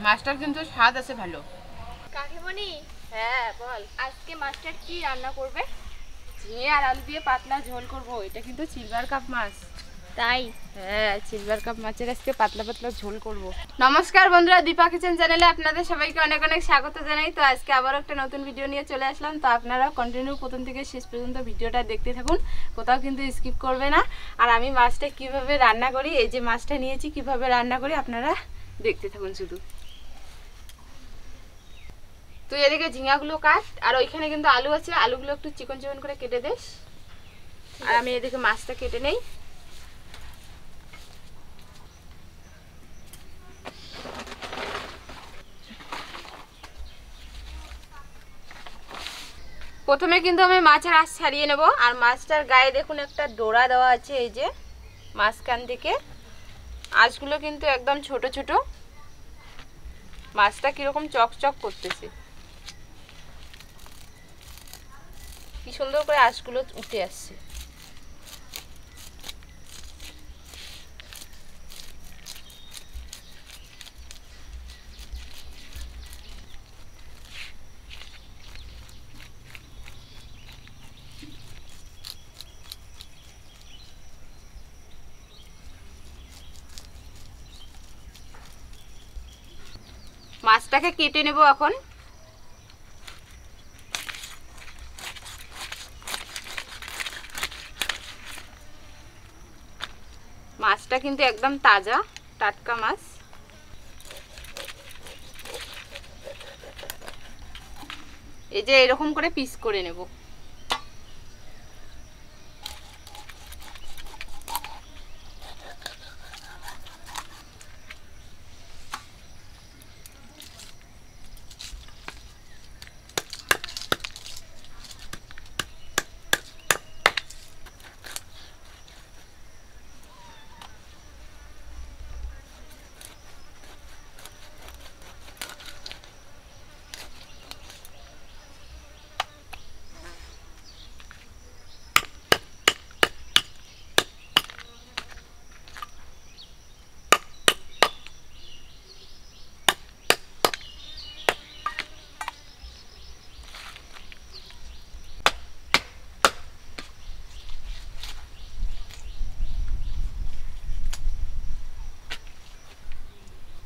মাছটার কিন্তু স্বাদ আছে ভালো। কাকিমণি, হ্যাঁ বল, আজকে মাছটার কি রান্না করবে? ঝিঙে আর আলু দিয়ে পাতলা ঝোল করব। এটা কিন্তু সিলভার কাপ মাছ। তাই? হ্যাঁ, সিলভার কাপ মাছের আজকে পাতলা পাতলা ঝোল করব। নমস্কার বন্ধুরা, দীপা কিচেন চ্যানেলে আপনাদের সবাইকে অনেক অনেক স্বাগত জানাই। তো আজকে আবারও একটা নতুন ভিডিও নিয়ে চলে আসলাম। তো আপনারা কন্টিনিউ প্রথম থেকে শেষ পর্যন্ত ভিডিওটা দেখতে থাকুন, কোথাও কিন্তু স্কিপ করবে না। আর আমি মাছটা কিভাবে রান্না করি, এই যে মাছটা নিয়েছি কিভাবে রান্না করি আপনারা দেখতে থাকুন শুধু। তুই এদিকে ঝিঙাগুলো কাট, আর ওইখানে কিন্তু আলু আছে, আলুগুলো একটু চিকন চিকন করে কেটে দিস। আর আমি এদিকে মাছটা কেটে নেই। প্রথমে কিন্তু আমি মাছের আঁশ ছাড়িয়ে নেব। আর মাছটার গায়ে দেখুন একটা ডোরা দেওয়া আছে, এই যে মাঝখান থেকে। আঁশগুলো কিন্তু একদম ছোট ছোট। মাছটা কিরকম চকচক করতেছে, কি সুন্দর করে আঁশগুলো উঠে আসছে। মাছটাকে কেটে নেব এখন। মাছটা কিন্তু একদম তাজা টাটকা মাছ। এই যে এরকম করে পিস করে নেব।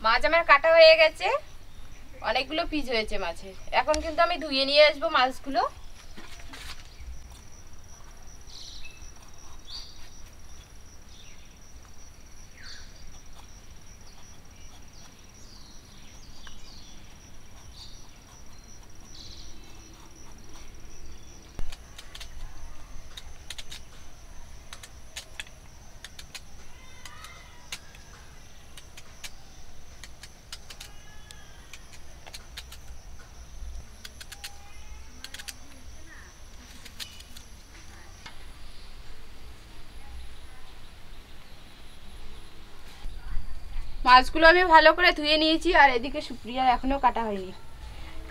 মাছ আমার কাটা হয়ে গেছে, অনেকগুলো পিস হয়েছে মাছের। এখন কিন্তু আমি ধুয়ে নিয়ে আসবো মাছগুলো। মাছগুলো আমি ভালো করে ধুয়ে নিয়েছি। আর এদিকে সুপ্রিয়ার এখনো কাটা হয়নি।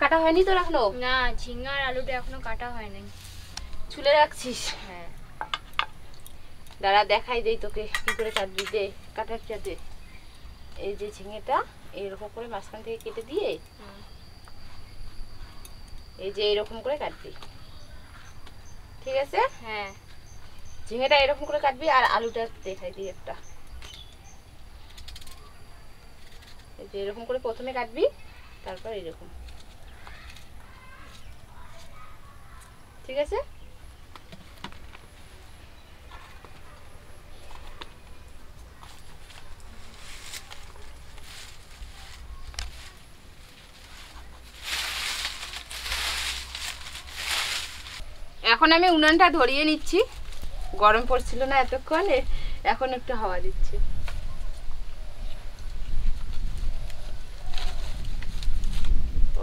কাটা হয়নি তোর এখনো? না, ঝিঙ্গা আর আলুটা এখনো কাটা হয়নি। ছুলে রাখছিস? হ্যাঁ। দাঁড়া দেখাই দেই তোকে কি করে কাটবি। দে কাটার চাতে। এই যে ঝিঙেটা এইরকম করে মাঝখান থেকে কেটে দিয়ে এই যে এইরকম করে কাটবি, ঠিক আছে? হ্যাঁ। ঝিঙেটা এরকম করে কাটবি। আর আলুটা দেখাই দিই একটা, এই যে এরকম করে প্রথমে কাটবি, তারপর এরকম, ঠিক আছে? এখন আমি উনানটা ধরিয়ে নিচ্ছি। গরম পড়ছিল না এতক্ষণ, এখন একটু হাওয়া দিচ্ছে।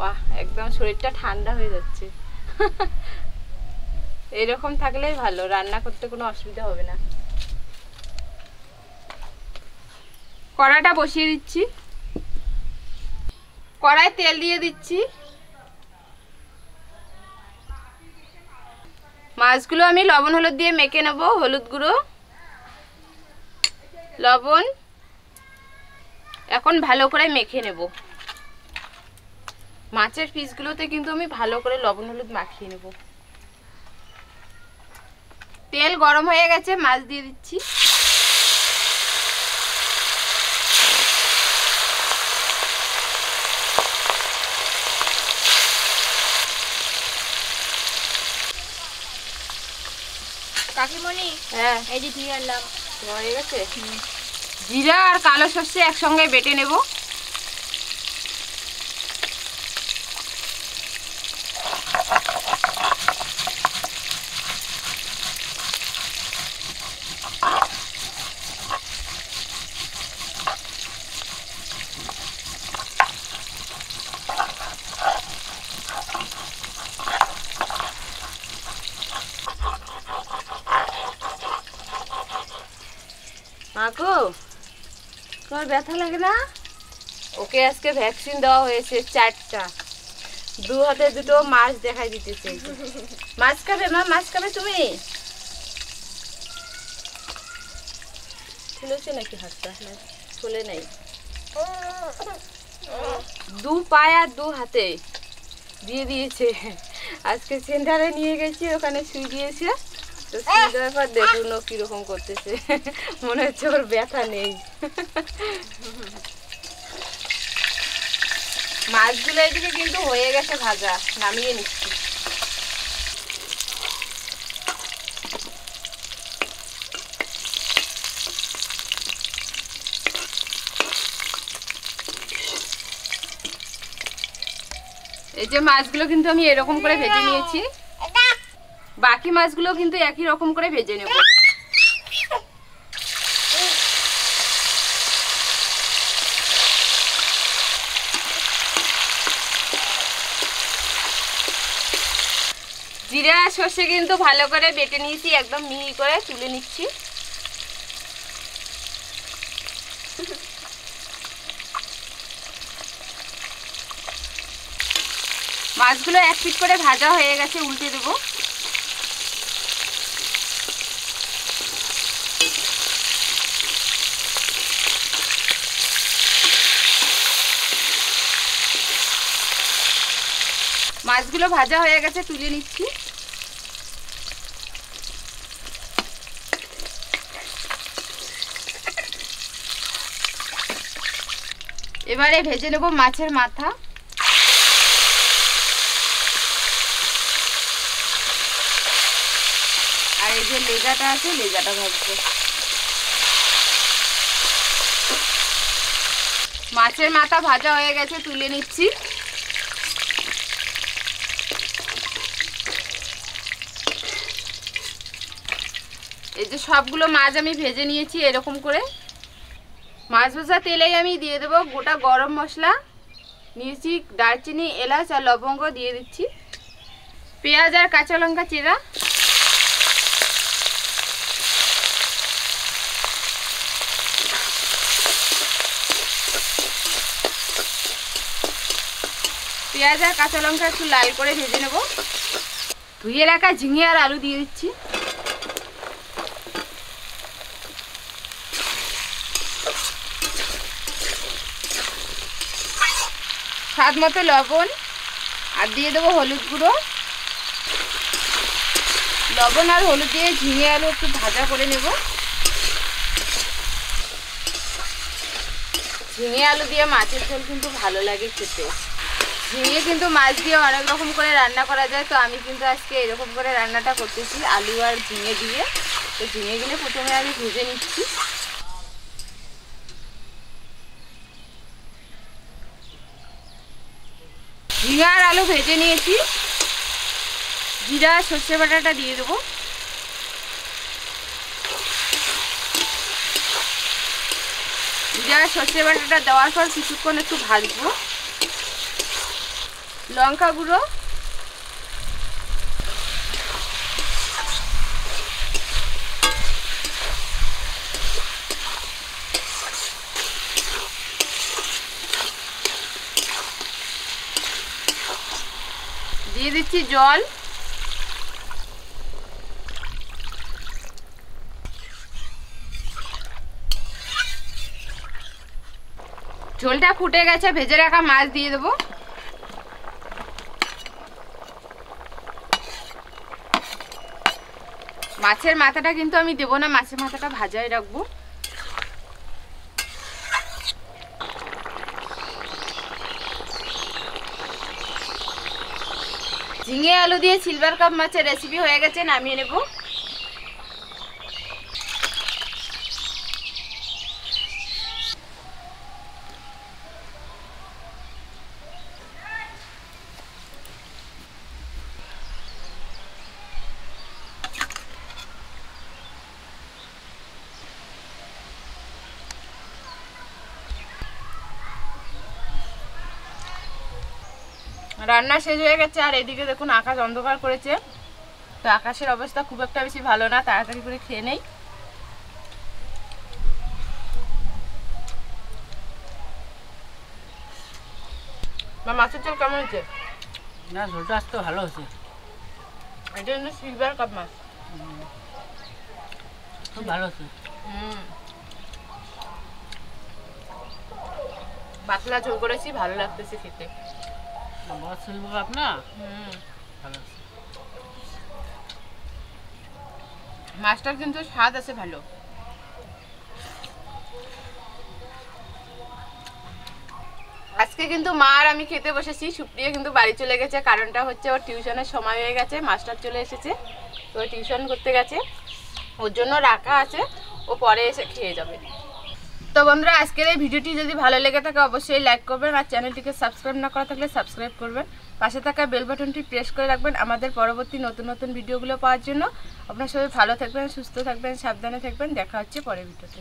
বাহ, একদম শরীরটা ঠান্ডা হয়ে যাচ্ছে। এরকম থাকলেই ভালো, রান্না করতে কোনো অসুবিধা হবে না। কড়াইটা বসিয়ে দিচ্ছি। কড়াই তেল দিয়ে দিচ্ছি। মাছগুলো আমি লবণ হলুদ দিয়ে মেখে নেব। হলুদ গুঁড়ো, লবণ, এখন ভালো করে মেখে নেব। মাছের পিসগুলোতে কিন্তু আমি ভালো করে লবণ হলুদ মাখিয়ে নেব। তেল গরম হয়ে গেছে, মাছ দিয়ে দিচ্ছি। কাকিমণি, হ্যাঁ, এই যে নিয়ে আনলাম। হয়ে গেছে। জিরা আর কালো সর্ষে একসঙ্গে বেটে নেব। মাগো, তোমার ব্যথা লাগে না? ওকে আজকে ভ্যাকসিন দেওয়া হয়েছে 4টা। 2 হাতে 2টো মাছ দেখাই দিতেছে। মাছ খাবে মা? মাছ খাবে তুমি? খুলেছে নাকি হাতটা? খুলে নাই। 2 পায়ে আর 2 হাতে দিয়ে দিয়েছে। আজকে সেন্টারে নিয়ে গেছি, ওখানে শুই দিয়েছে। তো শুই দেওয়ার পর দেখুন ও কিরকম করতেছে। মনে হচ্ছে ওর ব্যথা নেই। মাছগুলো এদিকে কিন্তু হয়ে গেছে ভাজা, নামিয়ে নিচ্ছি। এই যে মাছগুলো কিন্তু আমি এরকম করে ভেজে নিয়েছি। বাকি মাছগুলো কিন্তু একই রকম করে ভেজে নেব। জিরা সর্ষে কিন্তু ভালো করে বেটে নিয়েছি, একদম মিহি করে তুলে নিচ্ছি। মাছগুলো 1 পিঠ করে ভাজা হয়ে গেছে, উল্টে দেবো। মাছগুলো ভাজা হয়ে গেছে, তুলে নিচ্ছি। এবারে ভেজে নেব মাছের মাথা। আর এই যে লেজাটা আছে, লেজাটা ভাজবো। মাছের মাথা ভাজা হয়ে গেছে, তুলে নিচ্ছি। এই যে সবগুলো মাছ আমি ভেজে নিয়েছি এরকম করে। মাছ ভাজা তেলেই আমি দিয়ে দেবো গোটা গরম মশলা নিয়েছি, দারচিনি, এলাচ আর লবঙ্গ দিয়ে দিচ্ছি। পেঁয়াজ আর কাঁচা লঙ্কা চেরা, পেঁয়াজ আর কাঁচা লঙ্কা একটু লাল করে ভেজে নেব। ধুয়ে রাখা ঝিঙে আর আলু দিয়ে দিচ্ছি। স্বাদ মতো লবণ আর দিয়ে দেবো হলুদ গুঁড়ো। লবণ আর হলুদ দিয়ে ঝিঙে আলু একটু ভাজা করে নেব। ঝিঙে আলু দিয়ে মাছের ঝোল কিন্তু ভালো লাগে খেতে। ঝিঙে কিন্তু মাছ দিয়ে অনেক রকম করে রান্না করা যায়, তো আমি কিন্তু আজকে এরকম করে রান্নাটা করতেছি আলু আর ঝিঙে দিয়ে। তো ঝিঙেগুলো প্রথমে আমি ভেজে নিচ্ছি। ঝিঙে আর আলু ভেজে নিয়েছি। জিরা সর্ষে বাটাটা দিয়ে দেবো। জিরা সর্ষে বাটাটা দেওয়ার পর কিছুক্ষণ একটু ভাজবো। লঙ্কা গুঁড়ো, দিয়ে দিচ্ছি জল। ঝোলটা ফুটে গেছে, ভেজে রাখা মাছ দিয়ে দেবো। মাছের মাথাটা কিন্তু আমি দেবো না, মাছের মাথাটা ভাজাই রাখবো। ঝিঙে আলু দিয়ে সিলভার কাপ মাছের রেসিপি হয়ে গেছে, নামিয়ে নেব। রান্না শেষ হয়ে গেছে, আর এদিকে দেখুন আকাশ অন্ধকার করেছে। তো আকাশের অবস্থা খুব একটা বেশি ভালো না, তাড়াতাড়ি করে খেয়ে নেই। মাছের ঝোল কেমন হয়েছে? না, ঝোলটা আজকে ভালো হয়েছে। এটা কিন্তু সিলভার কাপ মাছ, খুব ভালো হয়েছে। পাতলা ঝোল করেছি, ভালো লাগতেছে খেতে। বড় সিলভার কাপ না, ভালো হয়েছে। মাছটার কিন্তু স্বাদ আছে ভালো। আজকে কিন্তু মা আর আমি খেতে বসেছি। সুপ্রিয়া কিন্তু বাড়ি চলে গেছে, কারণটা হচ্ছে ওর টিউশনের সময় হয়ে গেছে, মাস্টার চলে এসেছে, তো টিউশন করতে গেছে, ওর জন্য রাখা আছে, ও পরে এসে খেয়ে যাবে। তো বন্ধুরা, আজকের এই ভিডিওটি যদি ভালো লেগে থাকে অবশ্যই লাইক করবেন, আর চ্যানেলটিকে সাবস্ক্রাইব না করা থাকলে সাবস্ক্রাইব করবেন, পাশে থাকা বেল বাটনটি প্রেস করে রাখবেন আমাদের পরবর্তী নতুন নতুন ভিডিওগুলো পাওয়ার জন্য। আপনারা সবাই ভালো থাকবেন, সুস্থ থাকবেন, সাবধানে থাকবেন। দেখা হচ্ছে পরের ভিডিওতে।